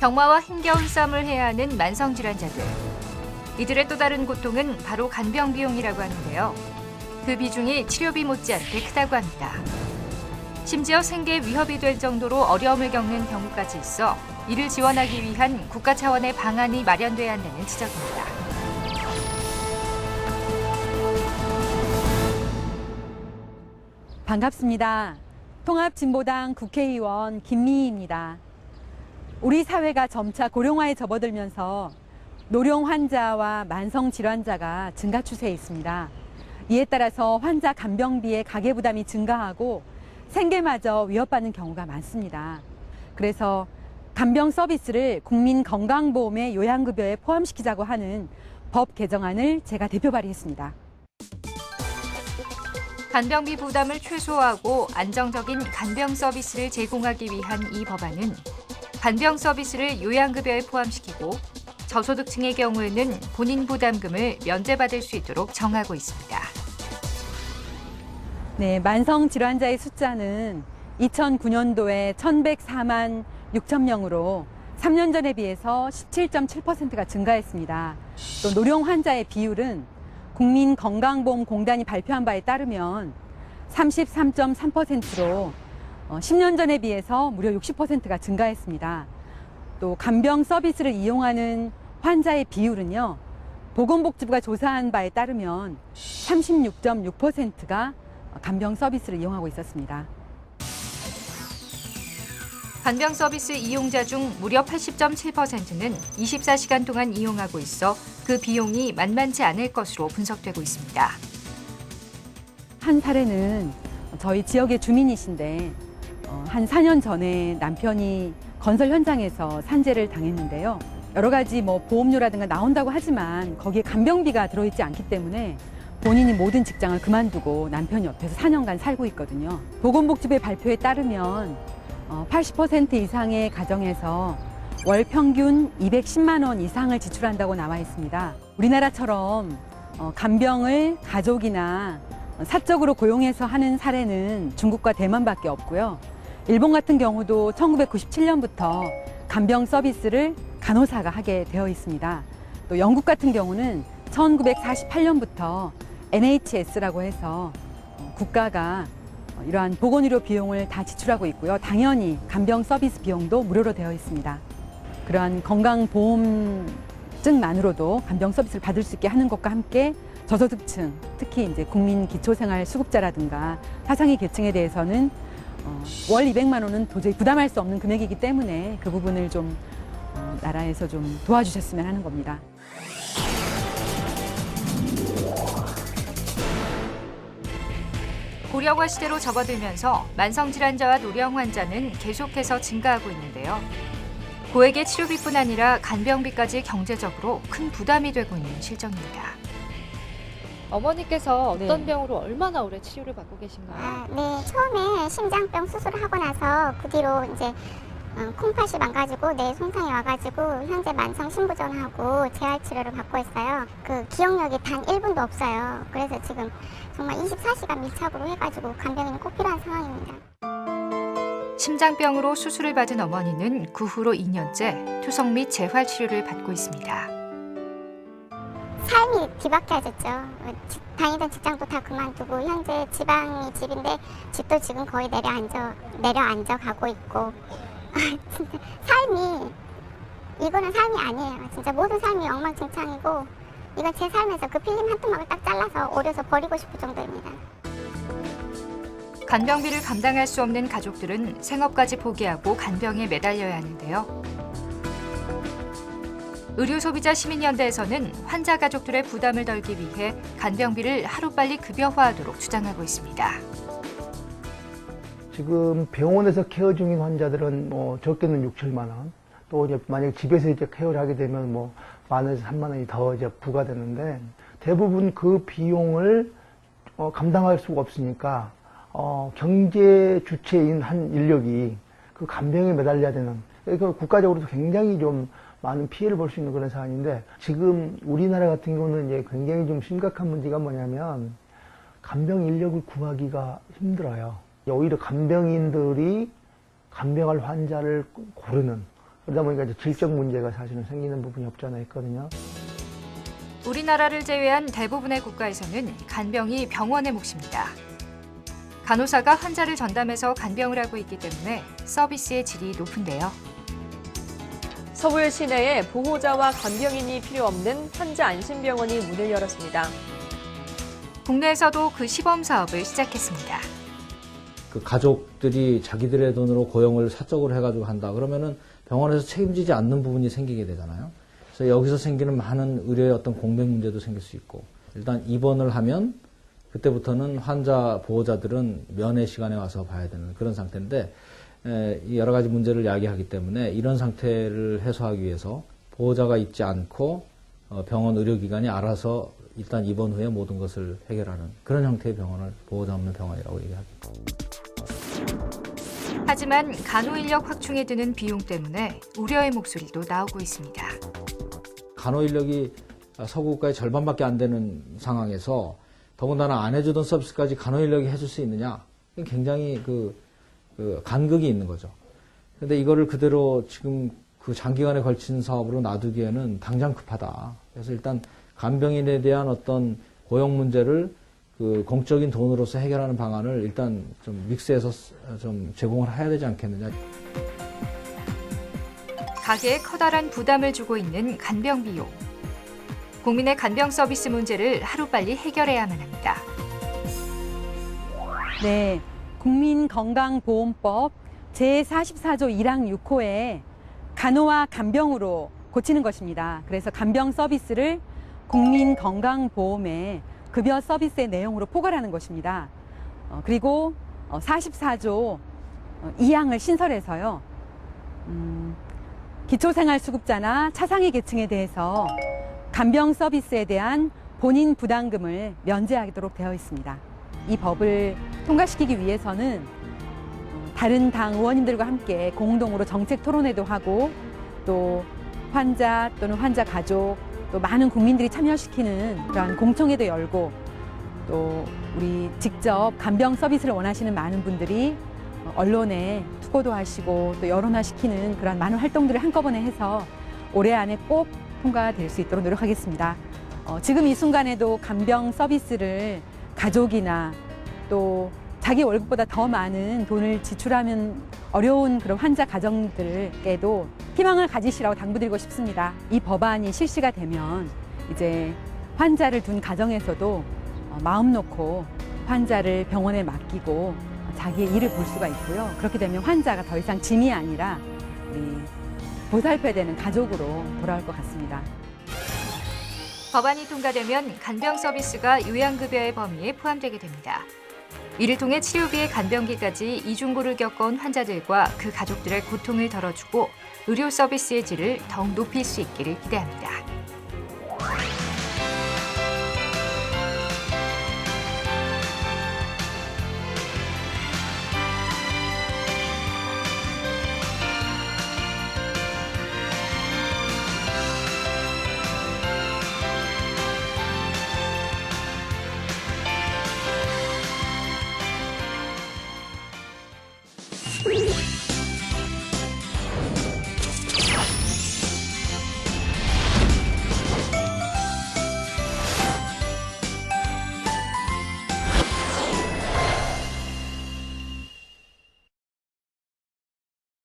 병마와 힘겨운 싸움을 해야 하는 만성질환자들. 이들의 또 다른 고통은 바로 간병 비용이라고 하는데요. 그 비중이 치료비 못지않게 크다고 합니다. 심지어 생계 위협이 될 정도로 어려움을 겪는 경우까지 있어 이를 지원하기 위한 국가 차원의 방안이 마련돼야 한다는 지적입니다. 반갑습니다. 통합진보당 국회의원 김미희입니다. 우리 사회가 점차 고령화에 접어들면서 노령 환자와 만성질환자가 증가 추세에 있습니다. 이에 따라서 환자 간병비의 가계부담이 증가하고 생계마저 위협받는 경우가 많습니다. 그래서 간병 서비스를 국민건강보험의 요양급여에 포함시키자고 하는 법 개정안을 제가 대표 발의했습니다. 간병비 부담을 최소화하고 안정적인 간병 서비스를 제공하기 위한 이 법안은 간병 서비스를 요양급여에 포함시키고 저소득층의 경우에는 본인 부담금을 면제받을 수 있도록 정하고 있습니다. 네, 만성질환자의 숫자는 2009년도에 1,104만 6천 명으로 3년 전에 비해서 17.7%가 증가했습니다. 또 노령 환자의 비율은 국민건강보험공단이 발표한 바에 따르면 33.3%로 10년 전에 비해서 무려 60%가 증가했습니다. 또 간병 서비스를 이용하는 환자의 비율은요, 보건복지부가 조사한 바에 따르면 36.6%가 간병 서비스를 이용하고 있었습니다. 간병 서비스 이용자 중 무려 80.7%는 24시간 동안 이용하고 있어 그 비용이 만만치 않을 것으로 분석되고 있습니다. 한 사례는 저희 지역의 주민이신데 한 4년 전에 남편이 건설 현장에서 산재를 당했는데요. 여러 가지 보험료라든가 나온다고 하지만 거기에 간병비가 들어있지 않기 때문에 본인이 모든 직장을 그만두고 남편 옆에서 4년간 살고 있거든요. 보건복지부의 발표에 따르면 80% 이상의 가정에서 월 평균 210만 원 이상을 지출한다고 나와 있습니다. 우리나라처럼 간병을 가족이나 사적으로 고용해서 하는 사례는 중국과 대만밖에 없고요. 일본 같은 경우도 1997년부터 간병 서비스를 간호사가 하게 되어 있습니다. 또 영국 같은 경우는 1948년부터 NHS라고 해서 국가가 이러한 보건의료 비용을 다 지출하고 있고요. 당연히 간병 서비스 비용도 무료로 되어 있습니다. 그러한 건강보험증만으로도 간병 서비스를 받을 수 있게 하는 것과 함께 저소득층, 특히 이제 국민기초생활수급자라든가 하상위 계층에 대해서는 월 200만 원은 도저히 부담할 수 없는 금액이기 때문에 그 부분을 좀 나라에서 좀 도와주셨으면 하는 겁니다. 고령화 시대로 접어들면서 만성질환자와 노령 환자는 계속해서 증가하고 있는데요. 고액의 치료비뿐 아니라 간병비까지 경제적으로 큰 부담이 되고 있는 실정입니다. 어머니께서 어떤 네. 병으로 얼마나 오래 치료를 받고 계신가요? 네, 처음에 심장병 수술을 하고 나서 그 뒤로 이제 콩팥이 망가지고 뇌 손상이 와가지고 현재 만성 신부전하고 재활 치료를 받고 있어요. 그 기억력이 단 1분도 없어요. 그래서 지금 정말 24시간 밀착으로 해가지고 간병인이 꼭 필요한 상황입니다. 심장병으로 수술을 받은 어머니는 그 후로 2년째 투석 및 재활 치료를 받고 있습니다. 삶이 뒤바뀌어졌죠. 다니던 직장도 다 그만두고 현재 지방이 집인데 집도 지금 거의 내려앉아 가고 있고 진짜 삶이 이거는 삶이 아니에요. 진짜 모든 삶이 엉망진창이고 이건 제 삶에서 그 필름 한 토막을 딱 잘라서 오려서 버리고 싶을 정도입니다. 간병비를 감당할 수 없는 가족들은 생업까지 포기하고 간병에 매달려야 하는데요. 의료소비자시민연대에서는 환자 가족들의 부담을 덜기 위해 간병비를 하루빨리 급여화하도록 주장하고 있습니다. 지금 병원에서 케어 중인 환자들은 적게는 6, 7만 원, 또 이제 만약 집에서 이제 케어를 하게 되면 1만 원에서 3만 원이 더 이제 부과되는데 대부분 그 비용을 감당할 수가 없으니까 경제 주체인 한 인력이 그 간병에 매달려야 되는, 그러니까 국가적으로도 굉장히 좀 많은 피해를 볼 수 있는 그런 상황인데, 지금 우리나라 같은 경우는 이제 굉장히 좀 심각한 문제가 뭐냐면 간병 인력을 구하기가 힘들어요. 오히려 간병인들이 간병할 환자를 고르는 그러다 보니까 이제 질적 문제가 사실은 생기는 부분이 없지 않아 있거든요. 우리나라를 제외한 대부분의 국가에서는 간병이 병원의 몫입니다. 간호사가 환자를 전담해서 간병을 하고 있기 때문에 서비스의 질이 높은데요. 서울 시내에 보호자와 간병인이 필요 없는 환자 안심병원이 문을 열었습니다. 국내에서도 그 시범 사업을 시작했습니다. 그 가족들이 자기들의 돈으로 고용을 사적으로 해가지고 한다. 그러면은 병원에서 책임지지 않는 부분이 생기게 되잖아요. 그래서 여기서 생기는 많은 의료의 어떤 공백 문제도 생길 수 있고, 일단 입원을 하면 그때부터는 환자 보호자들은 면회 시간에 와서 봐야 되는 그런 상태인데, 여러 가지 문제를 야기하기 때문에 이런 상태를 해소하기 위해서 보호자가 있지 않고 병원 의료기관이 알아서 일단 입원 후에 모든 것을 해결하는 그런 형태의 병원을 보호자 없는 병원이라고 얘기합니다. 하지만 간호인력 확충에 드는 비용 때문에 우려의 목소리도 나오고 있습니다. 간호인력이 서구국가의 절반밖에 안 되는 상황에서 더군다나 안 해주던 서비스까지 간호인력이 해줄 수 있느냐? 굉장히 그 간극이 있는 거죠. 그런데 이거를 그대로 지금 그 장기간에 걸친 사업으로 놔두기에는 당장 급하다. 그래서 일단 간병인에 대한 어떤 고용 문제를 그 공적인 돈으로서 해결하는 방안을 일단 좀 믹스해서 좀 제공을 해야 되지 않겠느냐. 가게에 커다란 부담을 주고 있는 간병 비용. 국민의 간병 서비스 문제를 하루빨리 해결해야만 합니다. 네, 국민건강보험법 제44조 1항 6호에 간호와 간병으로 고치는 것입니다. 그래서 간병 서비스를 국민건강보험의 급여 서비스의 내용으로 포괄하는 것입니다. 그리고 44조 2항을 신설해서요. 기초생활수급자나 차상위 계층에 대해서 간병 서비스에 대한 본인 부담금을 면제하도록 되어 있습니다. 이 법을 통과시키기 위해서는 다른 당 의원님들과 함께 공동으로 정책 토론회도 하고 또 환자 또는 환자 가족 또 많은 국민들이 참여시키는 그런 공청회도 열고 또 우리 직접 간병 서비스를 원하시는 많은 분들이 언론에 투고도 하시고 또 여론화시키는 그런 많은 활동들을 한꺼번에 해서 올해 안에 꼭 통과될 수 있도록 노력하겠습니다. 지금 이 순간에도 간병 서비스를 가족이나 또 자기 월급보다 더 많은 돈을 지출하면 어려운 그런 환자 가정들께도 희망을 가지시라고 당부드리고 싶습니다. 이 법안이 실시가 되면 이제 환자를 둔 가정에서도 마음 놓고 환자를 병원에 맡기고 자기의 일을 볼 수가 있고요. 그렇게 되면 환자가 더 이상 짐이 아니라 우리 보살펴야 되는 가족으로 돌아올 것 같습니다. 법안이 통과되면 간병 서비스가 요양급여의 범위에 포함되게 됩니다. 이를 통해 치료비의 간병비까지 이중고를 겪어온 환자들과 그 가족들의 고통을 덜어주고 의료 서비스의 질을 더욱 높일 수 있기를 기대합니다.